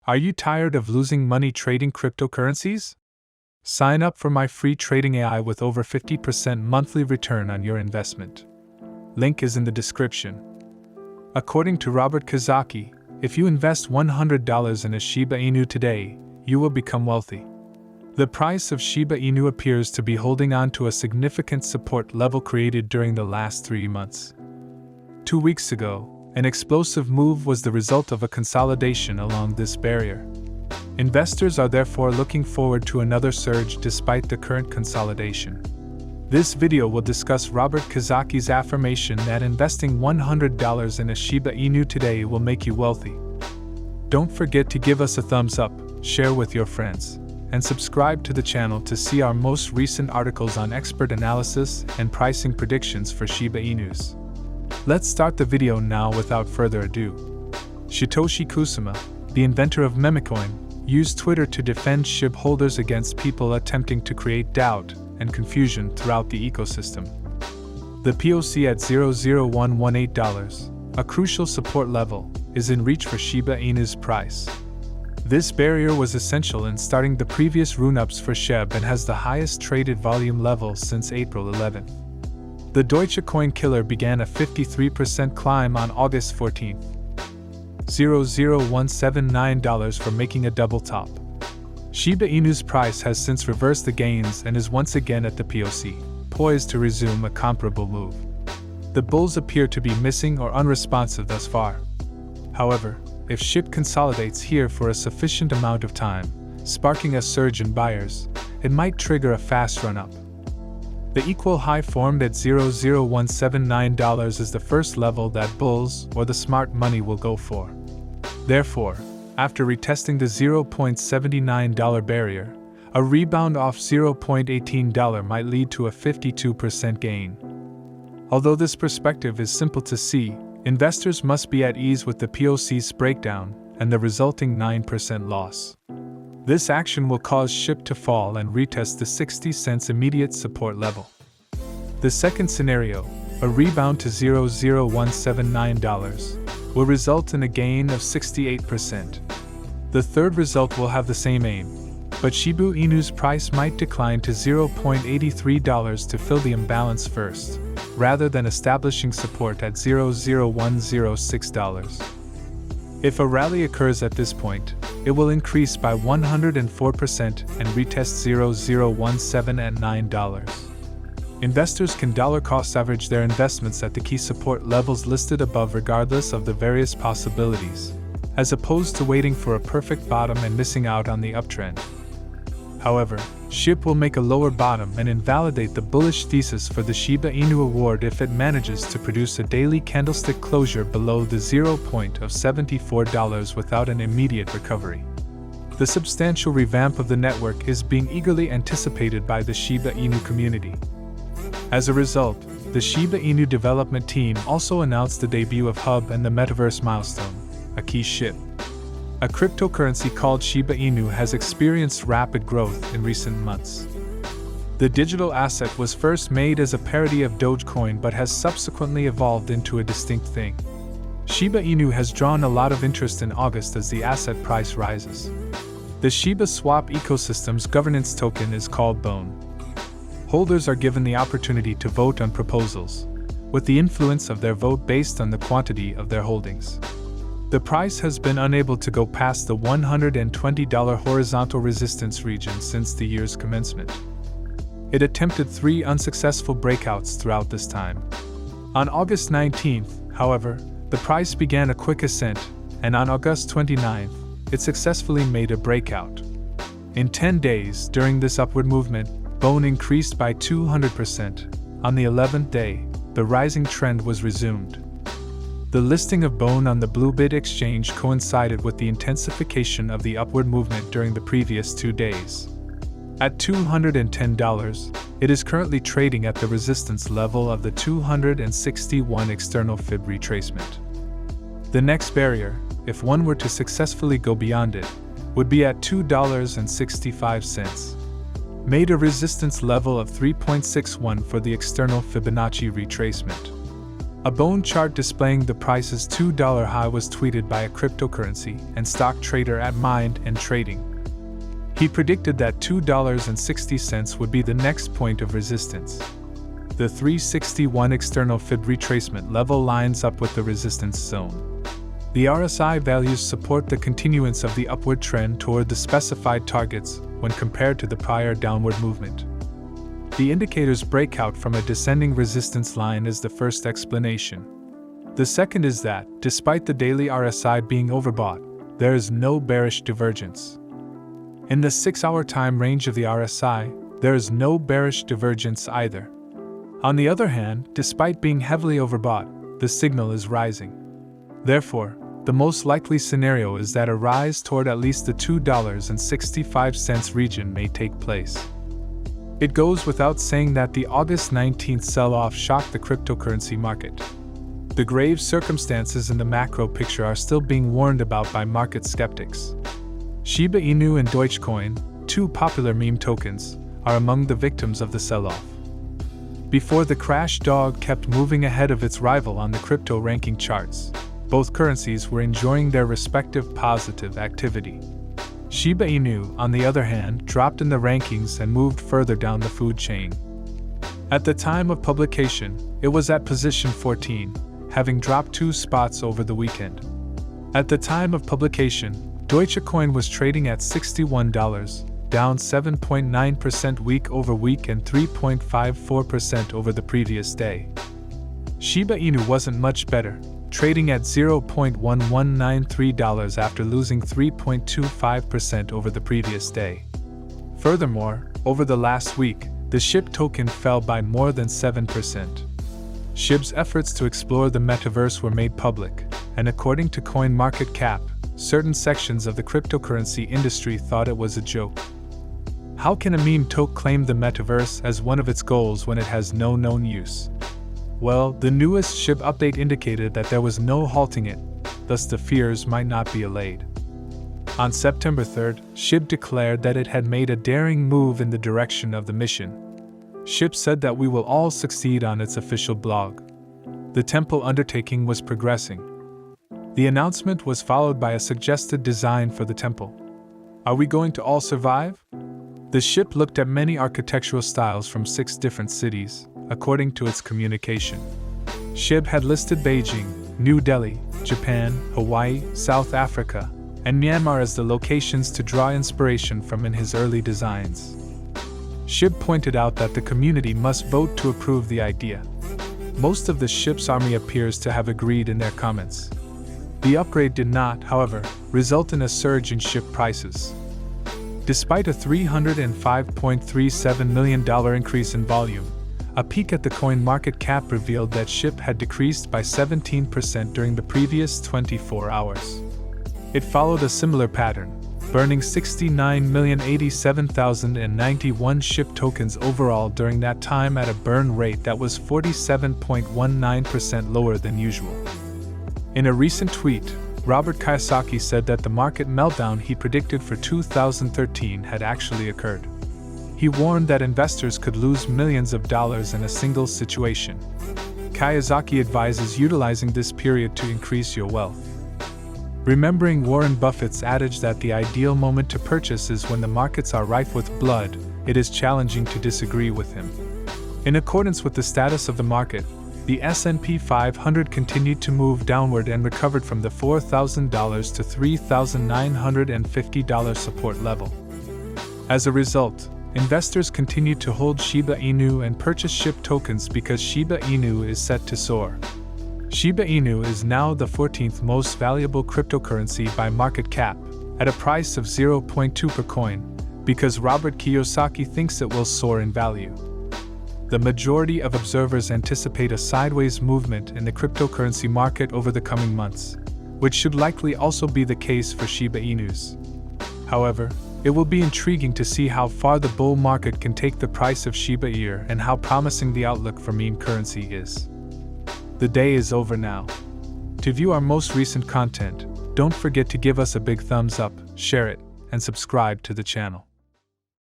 Are you tired of losing money trading cryptocurrencies? Sign up for my free trading AI with over 50% monthly return on your investment. Link is in the description. According to Robert Kiyosaki, if you invest $100 in a Shiba Inu today, you will become wealthy. The price of Shiba Inu appears to be holding on to a significant support level created during the last 3 months. 2 weeks ago, an explosive move was the result of a consolidation along this barrier. Investors are therefore looking forward to another surge despite the current consolidation. This video will discuss Robert Kiyosaki's affirmation that investing $100 in a Shiba Inu today will make you wealthy. Don't forget to give us a thumbs up, share with your friends, and subscribe to the channel to see our most recent articles on expert analysis and pricing predictions for Shiba Inus. Let's start the video now without further ado. Satoshi Kusama, the inventor of Memecoin, used Twitter to defend SHIB holders against people attempting to create doubt and confusion throughout the ecosystem. The POC at $0.0118, a crucial support level, is in reach for Shiba Inu's price. This barrier was essential in starting the previous run-ups for SHIB and has the highest traded volume level since April 11th. The Deutsche Coin Killer began a 53% climb on August 14th. $0.0179 for making a double top. Shiba Inu's price has since reversed the gains and is once again at the POC, poised to resume a comparable move. The bulls appear to be missing or unresponsive thus far. However, if SHIB consolidates here for a sufficient amount of time, sparking a surge in buyers, it might trigger a fast run-up. The equal high formed at $0.0179 is the first level that bulls or the smart money will go for. Therefore, after retesting the $0.79 barrier, a rebound off $0.18 might lead to a 52% gain. Although this perspective is simple to see, investors must be at ease with the POC's breakdown and the resulting 9% loss. This action will cause SHIB to fall and retest the 60 cents immediate support level. The second scenario, a rebound to $0.0179, will result in a gain of 68%. The third result will have the same aim, but Shiba Inu's price might decline to $0.83 to fill the imbalance first, rather than establishing support at $0.0106. If a rally occurs at this point, it will increase by 104% and retest $0.017 at $9. Investors can dollar-cost average their investments at the key support levels listed above regardless of the various possibilities, as opposed to waiting for a perfect bottom and missing out on the uptrend. However, SHIB will make a lower bottom and invalidate the bullish thesis for the Shiba Inu award if it manages to produce a daily candlestick closure below the $0.74 without an immediate recovery. The substantial revamp of the network is being eagerly anticipated by the Shiba Inu community. As a result, the Shiba Inu development team also announced the debut of Hub and the Metaverse Milestone, a key SHIB. A cryptocurrency called Shiba Inu has experienced rapid growth in recent months. The digital asset was first made as a parody of Dogecoin but has subsequently evolved into a distinct thing. Shiba Inu has drawn a lot of interest in August as the asset price rises. The Shiba Swap ecosystem's governance token is called BONE. Holders are given the opportunity to vote on proposals, with the influence of their vote based on the quantity of their holdings. The price has been unable to go past the $120 horizontal resistance region since the year's commencement. It attempted 3 unsuccessful breakouts throughout this time. On August 19th, however, the price began a quick ascent, and on August 29th, it successfully made a breakout. In 10 days during this upward movement, BONE increased by 200%. On the 11th day, the rising trend was resumed. The listing of BONE on the Bluebit exchange coincided with the intensification of the upward movement during the previous 2 days. At $210, it is currently trading at the resistance level of the 261 external fib retracement. The next barrier, if one were to successfully go beyond it, would be at $2.65. Made a resistance level of 3.61 for the external Fibonacci retracement. A bone chart displaying the price's $2 high was tweeted by a cryptocurrency and stock trader at Mind and Trading. He predicted that $2.60 would be the next point of resistance. The 361 external Fib retracement level lines up with the resistance zone. The RSI values support the continuance of the upward trend toward the specified targets when compared to the prior downward movement. The indicator's breakout from a descending resistance line is the first explanation. The second is that, despite the daily RSI being overbought, there is no bearish divergence. In the 6-hour time range of the RSI, there is no bearish divergence either. On the other hand, despite being heavily overbought, the signal is rising. Therefore, the most likely scenario is that a rise toward at least the $2.65 region may take place. It goes without saying that the August 19th sell-off shocked the cryptocurrency market. The grave circumstances in the macro picture are still being warned about by market skeptics. Shiba Inu and Dogecoin, two popular meme tokens, are among the victims of the sell-off. Before the crash, dog kept moving ahead of its rival on the crypto ranking charts. Both currencies were enjoying their respective positive activity. Shiba Inu, on the other hand, dropped in the rankings and moved further down the food chain. At the time of publication, it was at position 14, having dropped 2 spots over the weekend. At the time of publication, Dogecoin was trading at $61, down 7.9% week over week and 3.54% over the previous day. Shiba Inu wasn't much better, trading at $0.1193 after losing 3.25% over the previous day. Furthermore, over the last week, the SHIB token fell by more than 7%. SHIB's efforts to explore the metaverse were made public, and according to CoinMarketCap, certain sections of the cryptocurrency industry thought it was a joke. How can a meme token claim the metaverse as one of its goals when it has no known use? Well, the newest SHIB update indicated that there was no halting it, thus the fears might not be allayed. On September 3rd, SHIB declared that it had made a daring move in the direction of the mission. SHIB said that we will all succeed on its official blog. The temple undertaking was progressing. The announcement was followed by a suggested design for the temple. Are we going to all survive? The SHIB looked at many architectural styles from 6 different cities, according to its communication. SHIB had listed Beijing, New Delhi, Japan, Hawaii, South Africa, and Myanmar as the locations to draw inspiration from in his early designs. SHIB pointed out that the community must vote to approve the idea. Most of the SHIB's army appears to have agreed in their comments. The upgrade did not, however, result in a surge in SHIB prices. Despite a $305.37 million increase in volume, a peek at the CoinMarketCap revealed that SHIB had decreased by 17% during the previous 24 hours. It followed a similar pattern, burning 69,087,091 SHIB tokens overall during that time at a burn rate that was 47.19% lower than usual. In a recent tweet, Robert Kiyosaki said that the market meltdown he predicted for 2013 had actually occurred. He warned that investors could lose millions of dollars in a single situation. Kiyosaki advises utilizing this period to increase your wealth. Remembering Warren Buffett's adage that the ideal moment to purchase is when the markets are rife with blood, it is challenging to disagree with him. In accordance with the status of the market, the S&P 500 continued to move downward and recovered from the $4,000 to $3,950 support level. As a result, investors continued to hold Shiba Inu and purchase SHIB tokens because Shiba Inu is set to soar. Shiba Inu is now the 14th most valuable cryptocurrency by market cap, at a price of 0.2 per coin, because Robert Kiyosaki thinks it will soar in value. The majority of observers anticipate a sideways movement in the cryptocurrency market over the coming months, which should likely also be the case for Shiba Inus. However, it will be intriguing to see how far the bull market can take the price of Shiba Inu and how promising the outlook for meme currency is. The day is over now. To view our most recent content, don't forget to give us a big thumbs up, share it, and subscribe to the channel.